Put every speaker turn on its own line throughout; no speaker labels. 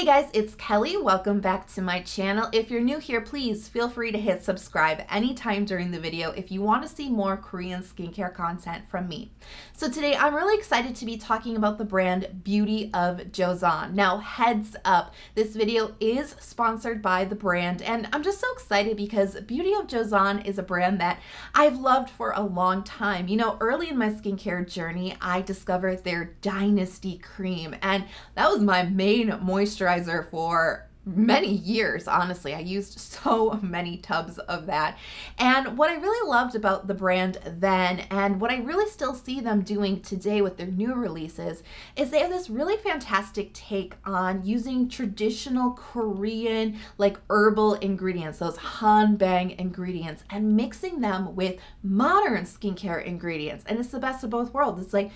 Hey guys, it's Kelly. Welcome back to my channel. If you're new here, please feel free to hit subscribe anytime during the video if you want to see more Korean skincare content from me. So today I'm really excited to be talking about the brand Beauty of Joseon. Now heads up, this video is sponsored by the brand and I'm just so excited because Beauty of Joseon is a brand that I've loved for a long time. You know, early in my skincare journey, I discovered their Dynasty cream and that was my main moisturizer for many years. Honestly, I used so many tubs of that. And what I really loved about the brand then, and what I really still see them doing today with their new releases, is they have this really fantastic take on using traditional Korean like herbal ingredients, those Hanbang ingredients, and mixing them with modern skincare ingredients. And it's the best of both worlds. It's like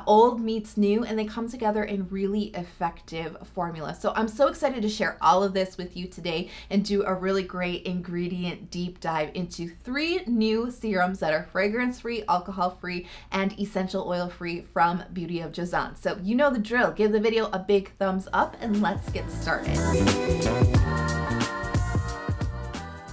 old meets new, and they come together in really effective formula. So I'm so excited to share all of this with you today and do a really great ingredient deep dive into 3 new serums that are fragrance-free, alcohol-free, and essential oil-free from Beauty of Joseon. So you know the drill. Give the video a big thumbs up and let's get started.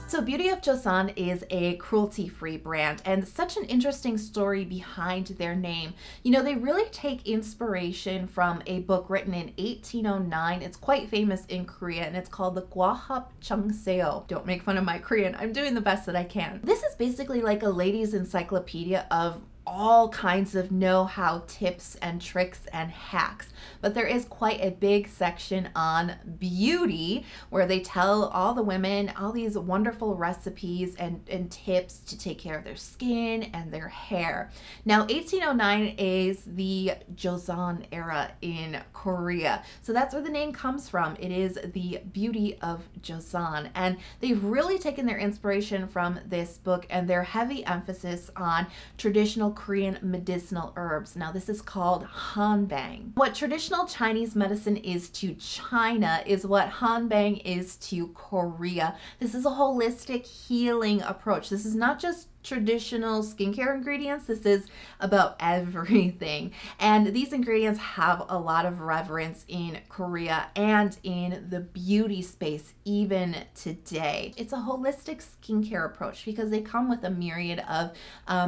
So Beauty of Joseon is a cruelty-free brand, and such an interesting story behind their name. You know, they really take inspiration from a book written in 1809. It's quite famous in Korea, and it's called the Gwahap Cheongseo. Don't make fun of my Korean. I'm doing the best that I can. This is basically like a ladies' encyclopedia of all kinds of know-how, tips and tricks and hacks. But there is quite a big section on beauty where they tell all the women all these wonderful recipes and tips to take care of their skin and their hair. Now 1809 is the Joseon era in Korea. So that's where the name comes from. It is the Beauty of Joseon. And they've really taken their inspiration from this book and their heavy emphasis on traditional Korean medicinal herbs. Now this is called Hanbang. What traditional Chinese medicine is to China is what Hanbang is to Korea. This is a holistic healing approach. This is not just traditional skincare ingredients. This is about everything. And these ingredients have a lot of reverence in Korea and in the beauty space even today. It's a holistic skincare approach because they come with a myriad of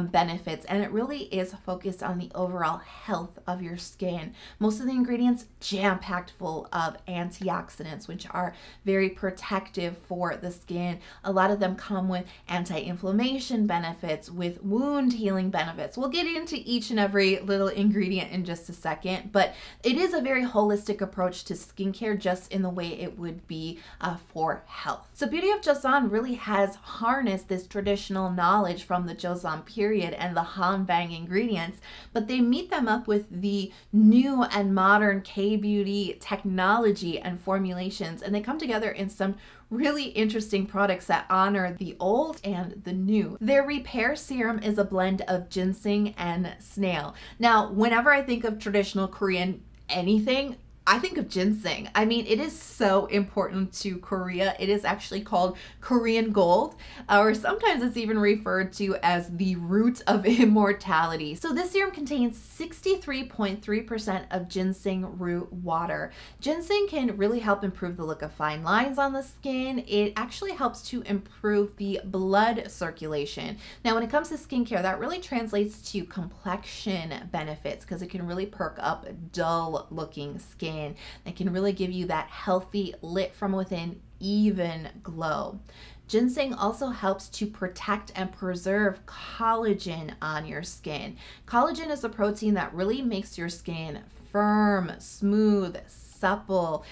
benefits, and it really is focused on the overall health of your skin. Most of the ingredients jam-packed full of antioxidants, which are very protective for the skin. A lot of them come with anti-inflammation benefits, with wound healing benefits. We'll get into each and every little ingredient in just a second, but it is a very holistic approach to skincare, just in the way it would be for health. So Beauty of Joseon really has harnessed this traditional knowledge from the Joseon period and the Hanbang ingredients, but they meet them up with the new and modern K-beauty technology and formulations, and they come together in some really interesting products that honor the old and the new. Their repair serum is a blend of ginseng and snail. Now, whenever I think of traditional Korean anything, I think of ginseng. I mean, it is so important to Korea. It is actually called Korean gold, or sometimes it's even referred to as the root of immortality. So this serum contains 63.3% of ginseng root water. Ginseng can really help improve the look of fine lines on the skin. It actually helps to improve the blood circulation. Now, when it comes to skincare, that really translates to complexion benefits because it can really perk up dull looking skin. That can really give you that healthy, lit from within, even glow. Ginseng also helps to protect and preserve collagen on your skin. Collagen is a protein that really makes your skin firm, smooth, supple,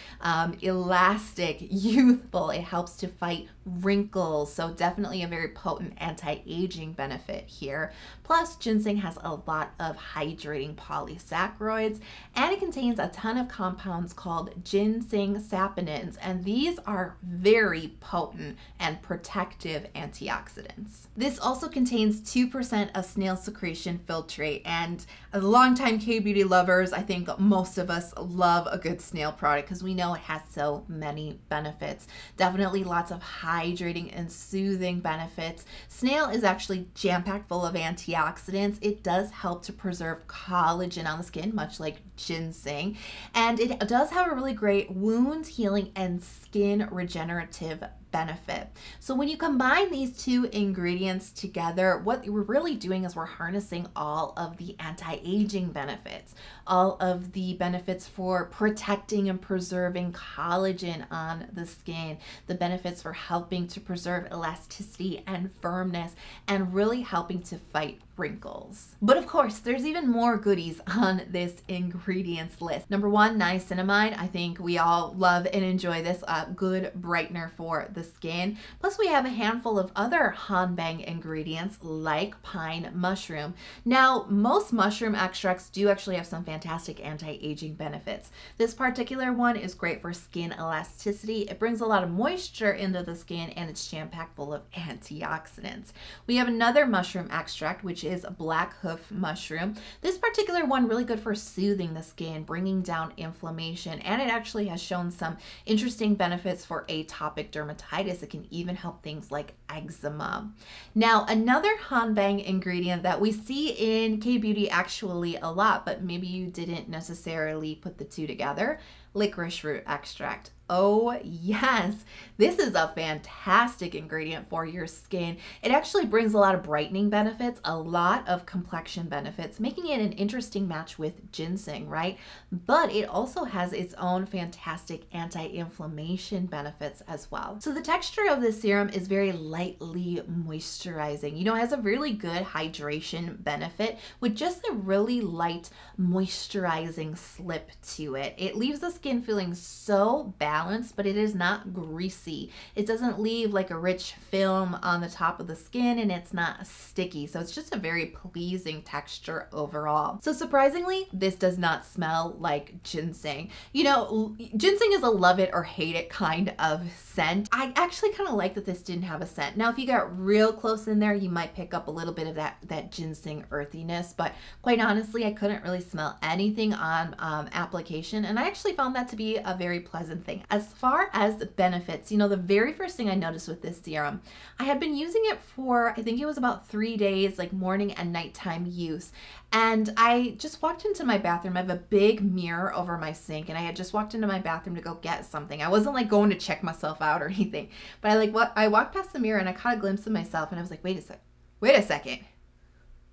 elastic, youthful. It helps to fight wrinkles, so definitely a very potent anti-aging benefit here. Plus, ginseng has a lot of hydrating polysaccharides, and it contains a ton of compounds called ginseng saponins, and these are very potent and protective antioxidants. This also contains 2% of snail secretion filtrate, and as longtime K-beauty lovers, I think most of us love a good snail Snail product because we know it has so many benefits. Definitely lots of hydrating and soothing benefits. Snail is actually jam-packed full of antioxidants. It does help to preserve collagen on the skin, much like ginseng, and it does have a really great wound healing and skin regenerative benefit. So when you combine these two ingredients together, what we're really doing is we're harnessing all of the anti-aging benefits, all of the benefits for protecting and preserving collagen on the skin, the benefits for helping to preserve elasticity and firmness, and really helping to fight wrinkles. But of course, there's even more goodies on this ingredients list. Number one, niacinamide. I think we all love and enjoy this good brightener for the skin. Plus we have a handful of other Hanbang ingredients like pine mushroom. Now, most mushroom extracts do actually have some fantastic anti-aging benefits. This particular one is great for skin elasticity. It brings a lot of moisture into the skin, and it's jam-packed full of antioxidants. We have another mushroom extract, which is black hoof mushroom. This particular one really good for soothing the skin, bringing down inflammation, and it actually has shown some interesting benefits for atopic dermatitis. It can even help things like eczema. Now, another Hanbang ingredient that we see in K-beauty actually a lot, but maybe you didn't necessarily put the two together, licorice root extract. Oh yes, this is a fantastic ingredient for your skin. It actually brings a lot of brightening benefits, a lot of complexion benefits, making it an interesting match with ginseng, right? But it also has its own fantastic anti-inflammation benefits as well. So the texture of this serum is very lightly moisturizing. You know, it has a really good hydration benefit with just a really light moisturizing slip to it. It leaves the skin feeling so balanced, but it is not greasy. It doesn't leave like a rich film on the top of the skin, and it's not sticky. So it's just a very pleasing texture overall. So surprisingly, this does not smell like ginseng. You know, ginseng is a love it or hate it kind of scent. I actually kind of like that this didn't have a scent. Now, if you got real close in there, you might pick up a little bit of that ginseng earthiness, but quite honestly, I couldn't really smell anything on application, and I actually found that to be a very pleasant thing. As far as the benefits, you know, the very first thing I noticed with this serum, I had been using it for, I think it was about 3 days, like morning and nighttime use. And I just walked into my bathroom. I have a big mirror over my sink, and I had just walked into my bathroom to go get something. I wasn't like going to check myself out or anything, but I walked past the mirror and I caught a glimpse of myself, and I was like, wait a second.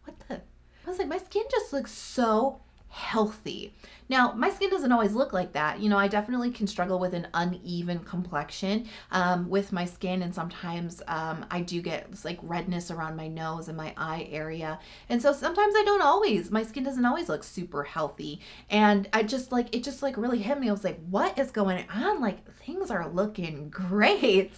What the? I was like, my skin just looks so healthy. Now, my skin doesn't always look like that. You know, I definitely can struggle with an uneven complexion with my skin, and sometimes I do get like redness around my nose and my eye area. And so sometimes my skin doesn't always look super healthy. And it just really hit me. I was like, what is going on? Like, things are looking great.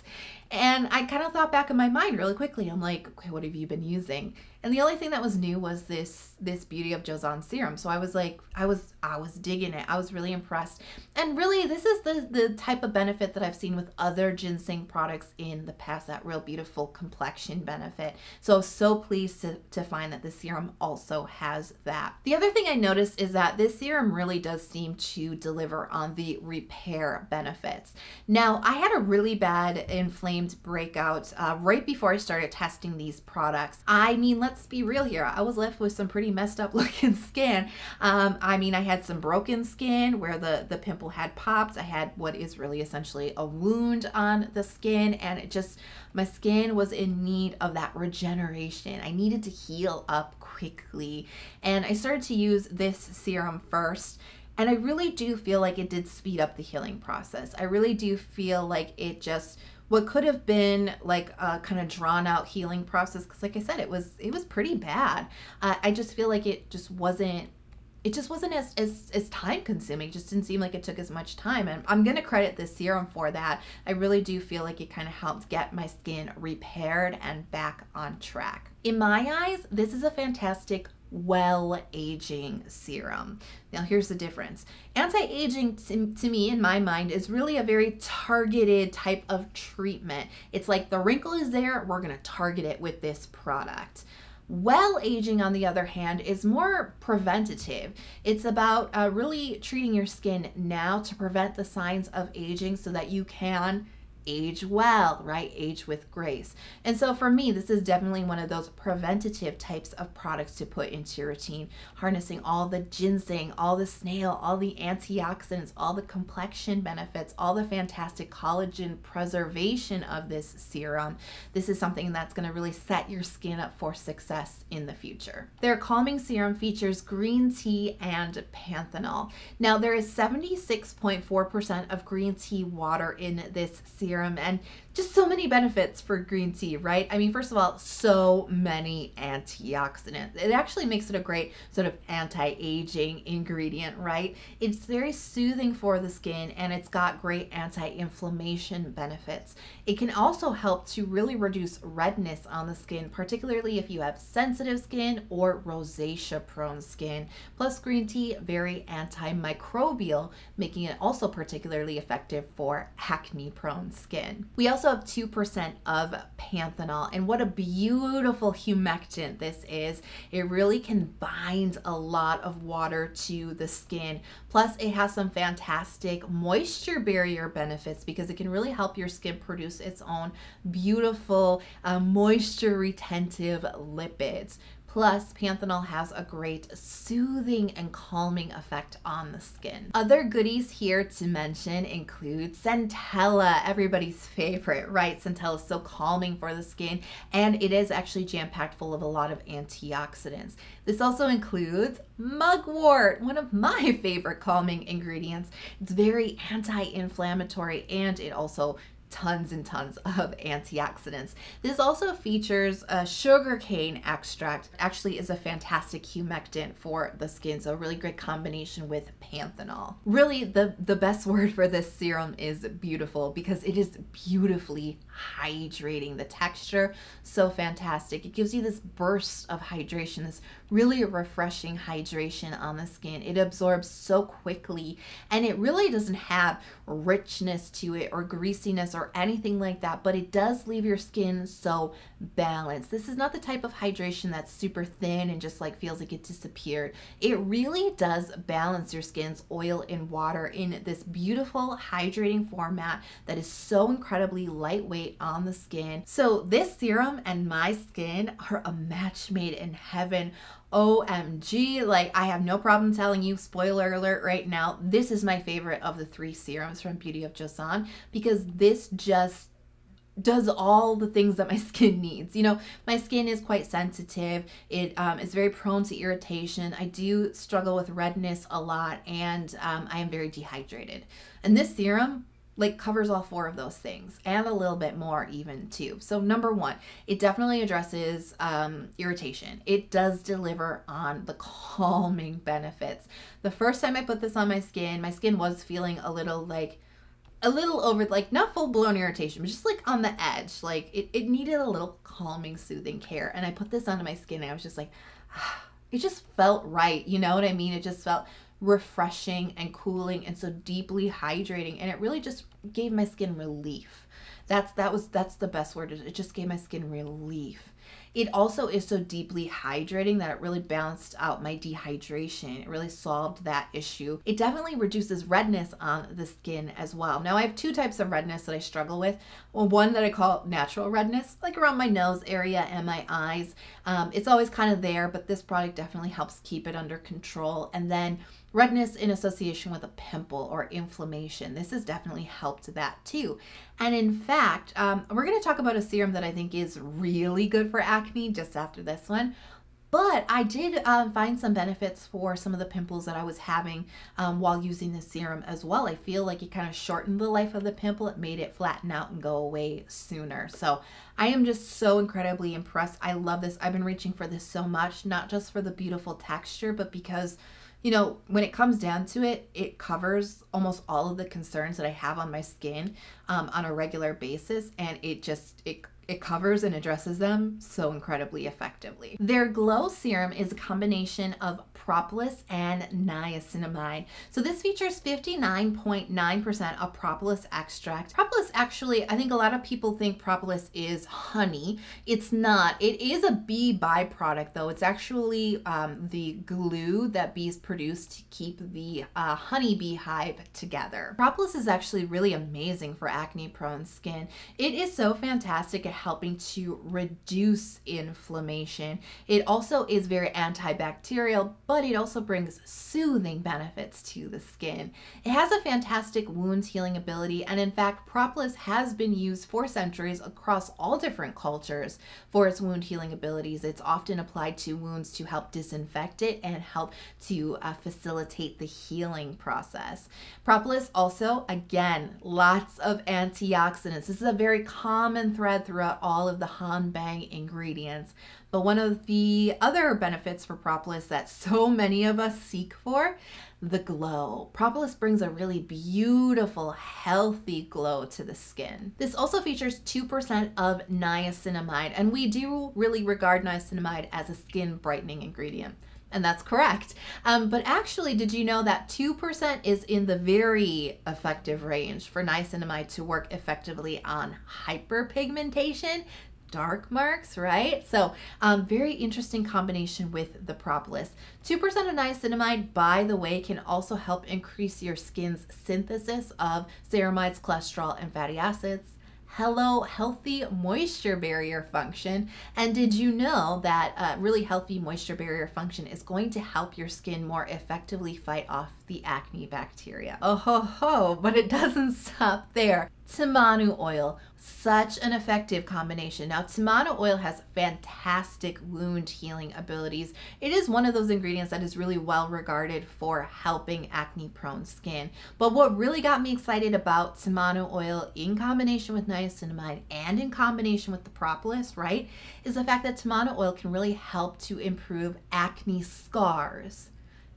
And I kind of thought back in my mind really quickly. I'm like, okay, what have you been using? And the only thing that was new was this Beauty of Joseon serum. So I was like, I was digging it. I was really impressed. And really, this is the type of benefit that I've seen with other ginseng products in the past, that real beautiful complexion benefit. So I was so pleased to find that this serum also has that. The other thing I noticed is that this serum really does seem to deliver on the repair benefits. Now, I had a really bad inflamed breakout right before I started testing these products. I mean, let's be real here. I was left with some pretty messed up looking skin. I mean, I had some broken skin where the pimple had popped. I had what is really essentially a wound on the skin, and my skin was in need of that regeneration. I needed to heal up quickly, and I started to use this serum first. And I really do feel like it did speed up the healing process. I really do feel like it just, what could have been like a kind of drawn out healing process, because like I said, it was pretty bad. I just feel like it just wasn't as time consuming. It just didn't seem like it took as much time. And I'm gonna credit this serum for that. I really do feel like it kind of helped get my skin repaired and back on track. In my eyes, this is a fantastic well-aging serum. Now here's the difference. Anti-aging to me, in my mind, is really a very targeted type of treatment. It's like the wrinkle is there, we're gonna target it with this product. Well aging, on the other hand, is more preventative. It's about really treating your skin now to prevent the signs of aging so that you can age well, right? Age with grace. And so for me, this is definitely one of those preventative types of products to put into your routine, harnessing all the ginseng, all the snail, all the antioxidants, all the complexion benefits, all the fantastic collagen preservation of this serum. This is something that's going to really set your skin up for success in the future. Their calming serum features green tea and panthenol. Now, there is 76.4% of green tea water in this serum, and just so many benefits for green tea, right? I mean, first of all, so many antioxidants. It actually makes it a great sort of anti-aging ingredient, right? It's very soothing for the skin, and it's got great anti-inflammation benefits. It can also help to really reduce redness on the skin, particularly if you have sensitive skin or rosacea prone skin. Plus, green tea, very antimicrobial, making it also particularly effective for acne prone skin. We also have 2% of panthenol, and what a beautiful humectant this is. It really can bind a lot of water to the skin. Plus, it has some fantastic moisture barrier benefits because it can really help your skin produce its own beautiful moisture retentive lipids. Plus, panthenol has a great soothing and calming effect on the skin. Other goodies here to mention include centella, everybody's favorite, right? Centella is so calming for the skin, and it is actually jam-packed full of a lot of antioxidants. This also includes mugwort, one of my favorite calming ingredients. It's very anti-inflammatory, and it also tons and tons of antioxidants. This also features a sugarcane extract. Actually is a fantastic humectant for the skin, so a really great combination with panthenol. Really, the best word for this serum is beautiful because it is beautifully hydrating. The texture, so fantastic. It gives you this burst of hydration, this really refreshing hydration on the skin. It absorbs so quickly, and it really doesn't have richness to it or greasiness or anything like that, but it does leave your skin so balanced. This is not the type of hydration that's super thin and just like feels like it disappeared. It really does balance your skin's oil and water in this beautiful hydrating format that is so incredibly lightweight on the skin. So this serum and my skin are a match made in heaven. OMG, like I have no problem telling you, spoiler alert right now, this is my favorite of the 3 serums from Beauty of Joseon because this just does all the things that my skin needs. You know, my skin is quite sensitive. It is very prone to irritation. I do struggle with redness a lot, and I am very dehydrated. And this serum like covers all 4 of those things and a little bit more even too. So number 1, it definitely addresses irritation. It does deliver on the calming benefits. The first time I put this on my skin was feeling a little over, like not full blown irritation, but just like on the edge. Like it needed a little calming, soothing care. And I put this onto my skin and I was just like, it just felt right. You know what I mean? It just felt refreshing and cooling and so deeply hydrating, and it really just gave my skin relief. That's the best word. It just gave my skin relief. It also is so deeply hydrating that it really balanced out my dehydration. It really solved that issue. It definitely reduces redness on the skin as well. Now I have 2 types of redness that I struggle with. Well, one that I call natural redness, like around my nose area and my eyes. It's always kind of there, but this product definitely helps keep it under control. And then redness in association with a pimple or inflammation. This has definitely helped that too. And in fact, we're going to talk about a serum that I think is really good for acne just after this one. But I did find some benefits for some of the pimples that I was having while using this serum as well. I feel like it kind of shortened the life of the pimple. It made it flatten out and go away sooner. So I am just so incredibly impressed. I love this. I've been reaching for this so much, not just for the beautiful texture, but because, you know, when it comes down to it, it covers almost all of the concerns that I have on my skin on a regular basis. And it it covers and addresses them so incredibly effectively. Their glow serum is a combination of propolis and niacinamide. So this features 59.9% of propolis extract. Propolis actually, I think a lot of people think propolis is honey. It's not. It is a bee byproduct though. It's actually the glue that bees produce to keep the honeybee hive together. Propolis is actually really amazing for acne prone skin. It is so fantastic at helping to reduce inflammation. It also is very antibacterial, but it also brings soothing benefits to the skin. It has a fantastic wound healing ability, and in fact, propolis has been used for centuries across all different cultures for its wound healing abilities. It's often applied to wounds to help disinfect it and help to facilitate the healing process. Propolis also, again, lots of antioxidants. This is a very common thread throughout all of the Hanbang ingredients. But one of the other benefits for propolis that so many of us seek for, the glow. Propolis brings a really beautiful, healthy glow to the skin. This also features 2% of niacinamide, and we do really regard niacinamide as a skin brightening ingredient. And that's correct. But actually, did you know that 2% is in the very effective range for niacinamide to work effectively on hyperpigmentation? Dark marks, right? So very interesting combination with the propolis. 2% of niacinamide, by the way, can also help increase your skin's synthesis of ceramides, cholesterol, and fatty acids. Hello, healthy moisture barrier function. And did you know that really healthy moisture barrier function is going to help your skin more effectively fight off the acne bacteria? Oh ho ho, but it doesn't stop there. Tamanu oil, such an effective combination. Now, tamanu oil has fantastic wound healing abilities. It is one of those ingredients that is really well regarded for helping acne prone skin. But what really got me excited about tamanu oil in combination with niacinamide and in combination with the propolis, right, is the fact that tamanu oil can really help to improve acne scars.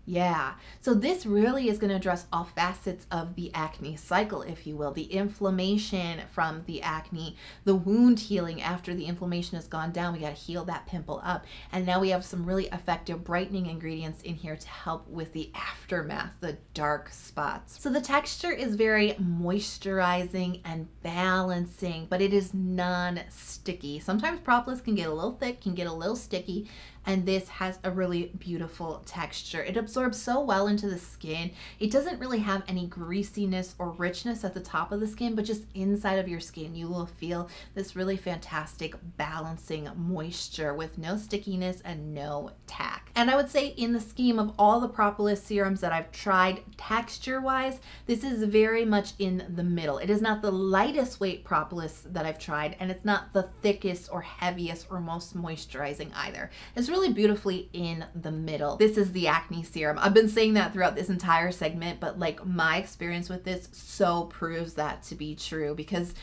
Yeah, so this really is going to address all facets of the acne cycle, if you will. The inflammation from the acne, the wound healing after the inflammation has gone down. We got to heal that pimple up. And now we have some really effective brightening ingredients in here to help with the aftermath, the dark spots. So the texture is very moisturizing and balancing, but it is non-sticky. Sometimes propolis can get a little thick, can get a little sticky, and this has a really beautiful texture. It absorbs so well into the skin. It doesn't really have any greasiness or richness at the top of the skin, but just inside of your skin, you will feel this really fantastic balancing moisture with no stickiness and no tack. And I would say in the scheme of all the propolis serums that I've tried, texture-wise, this is very much in the middle. It is not the lightest weight propolis that I've tried, and it's not the thickest or heaviest or most moisturizing either. It's really beautifully in the middle. This is the acne serum. I've been saying that throughout this entire segment, but like my experience with this so proves that to be true, because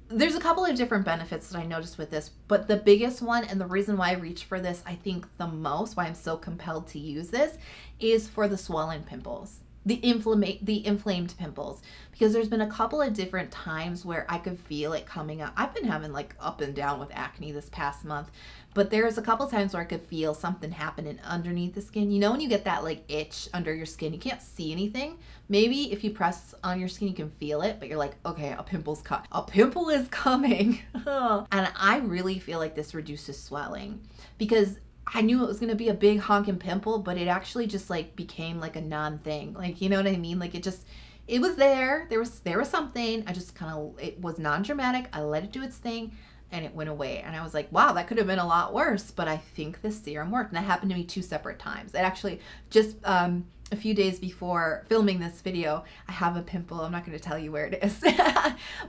there's a couple of different benefits that I noticed with this, but the biggest one, and the reason why I reach for this, I think the most, why I'm so compelled to use this, is for the swollen pimples. The inflamed pimples, because there's been a couple of different times where I could feel it coming up. I've been having like up and down with acne this past month, but there's a couple times where I could feel something happening underneath the skin. You know, when you get that like itch under your skin, you can't see anything. Maybe if you press on your skin, you can feel it, but you're like, okay, a pimple's cut. A pimple is coming. And I really feel like this reduces swelling, because I knew it was going to be a big honking pimple, but it actually just like became like a non-thing. Like, you know what I mean? Like it was there. There was something. I just kind of, it was non-dramatic. I let it do its thing and it went away. And I was like, wow, that could have been a lot worse, but I think this serum worked. And that happened to me 2 separate times. It actually just, a few days before filming this video, I have a pimple. I'm not going to tell you where it is,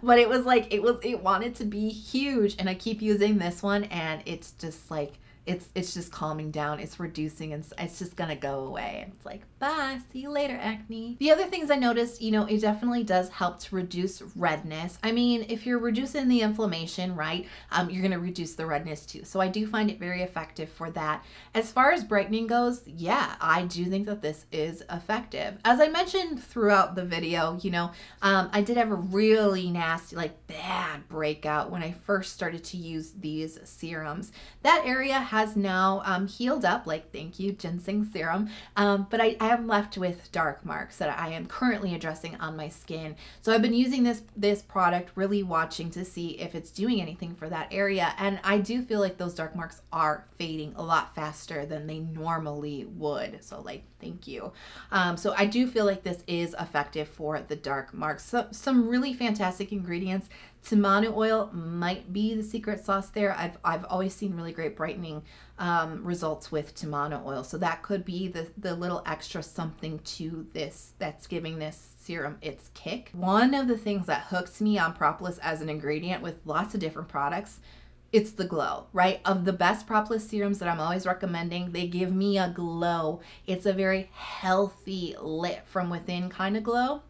but it was like, it wanted to be huge, and I keep using this one, and it's just like, it's just calming down, it's reducing, and it's just gonna go away. And it's like, bye. Bye. See you later, acne. The other things I noticed, you know, it definitely does help to reduce redness. I mean, if you're reducing the inflammation, right, you're going to reduce the redness too. So I do find it very effective for that. As far as brightening goes, yeah, I do think that this is effective. As I mentioned throughout the video, you know, I did have a really nasty, like bad breakout when I first started to use these serums. That area has now healed up, like thank you, Ginseng serum. But I am left with dark marks that I am currently addressing on my skin. So I've been using this product, really watching to see if it's doing anything for that area. And I do feel like those dark marks are fading a lot faster than they normally would. So like, thank you. So I do feel like this is effective for the dark marks. So some really fantastic ingredients. Tamanu oil might be the secret sauce there. I've always seen really great brightening results with tamanu oil. So that could be the little extra something to this that's giving this serum its kick. One of the things that hooks me on Propolis as an ingredient with lots of different products, it's the glow, right? Of the best Propolis serums that I'm always recommending, they give me a glow. It's a very healthy, lit from within kind of glow.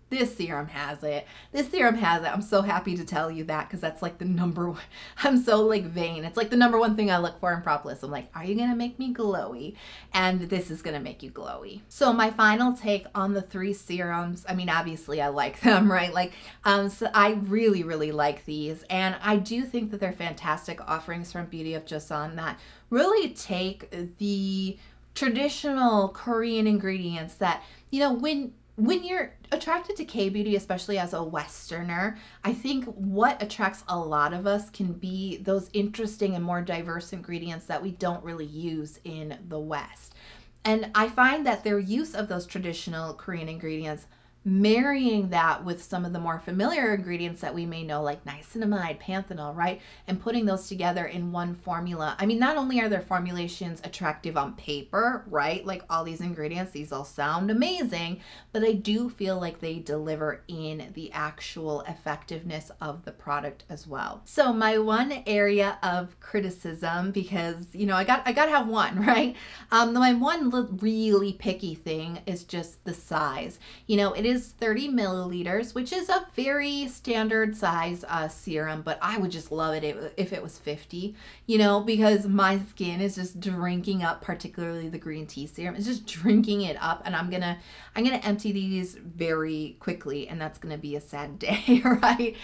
This serum has it. This serum has it. I'm so happy to tell you that because that's like the number one. I'm so like vain. It's like the number one thing I look for in Propolis. I'm like, are you going to make me glowy? And this is going to make you glowy. So my final take on the 3 serums, I mean, obviously I like them, right? Like, so I really, really like these. And I do think that they're fantastic offerings from Beauty of Joseon that really take the traditional Korean ingredients that, you know, when you're attracted to K-beauty, especially as a Westerner, I think what attracts a lot of us can be those interesting and more diverse ingredients that we don't really use in the West. And I find that their use of those traditional Korean ingredients, marrying that with some of the more familiar ingredients that we may know, like niacinamide, panthenol, right? And putting those together in one formula. I mean, not only are their formulations attractive on paper, right? Like all these ingredients, these all sound amazing, but I do feel like they deliver in the actual effectiveness of the product as well. So my one area of criticism, because, you know, I gotta have one, right? My one really picky thing is just the size. You know, it is 30 milliliters, which is a very standard size serum, but I would just love it if it was 50, you know, because my skin is just drinking up, particularly the green tea serum, it's just drinking it up, and I'm gonna empty these very quickly, and that's gonna be a sad day, right?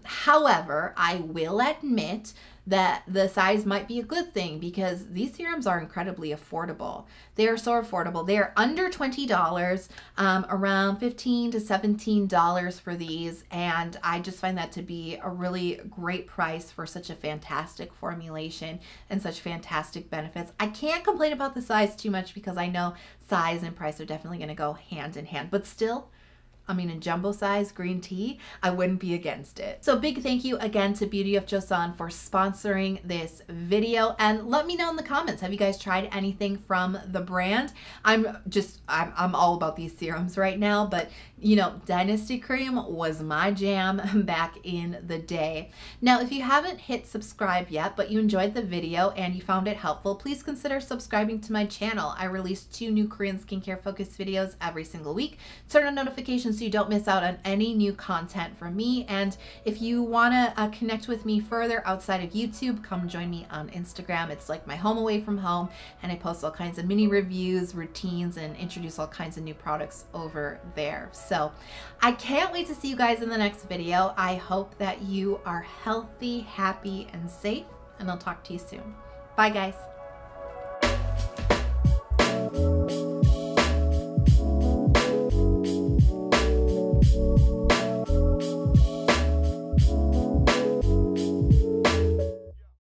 However, I will admit that the size might be a good thing because these serums are incredibly affordable. They are so affordable. They are under $20, around $15 to $17 for these, and I just find that to be a really great price for such a fantastic formulation and such fantastic benefits. I can't complain about the size too much because I know size and price are definitely going to go hand in hand, but still, I mean, in jumbo size green tea, I wouldn't be against it. So big thank you again to Beauty of Joseon for sponsoring this video. And let me know in the comments, have you guys tried anything from the brand? I'm all about these serums right now, but you know, Dynasty Cream was my jam back in the day. Now, if you haven't hit subscribe yet, but you enjoyed the video and you found it helpful, please consider subscribing to my channel. I release 2 new Korean skincare focused videos every single week. Turn on notifications so you don't miss out on any new content from me. And if you want to connect with me further outside of YouTube, come join me on Instagram. It's like my home away from home, and I post all kinds of mini reviews, routines, and introduce all kinds of new products over there. So I can't wait to see you guys in the next video. I hope that you are healthy, happy, and safe, and I'll talk to you soon. Bye, guys.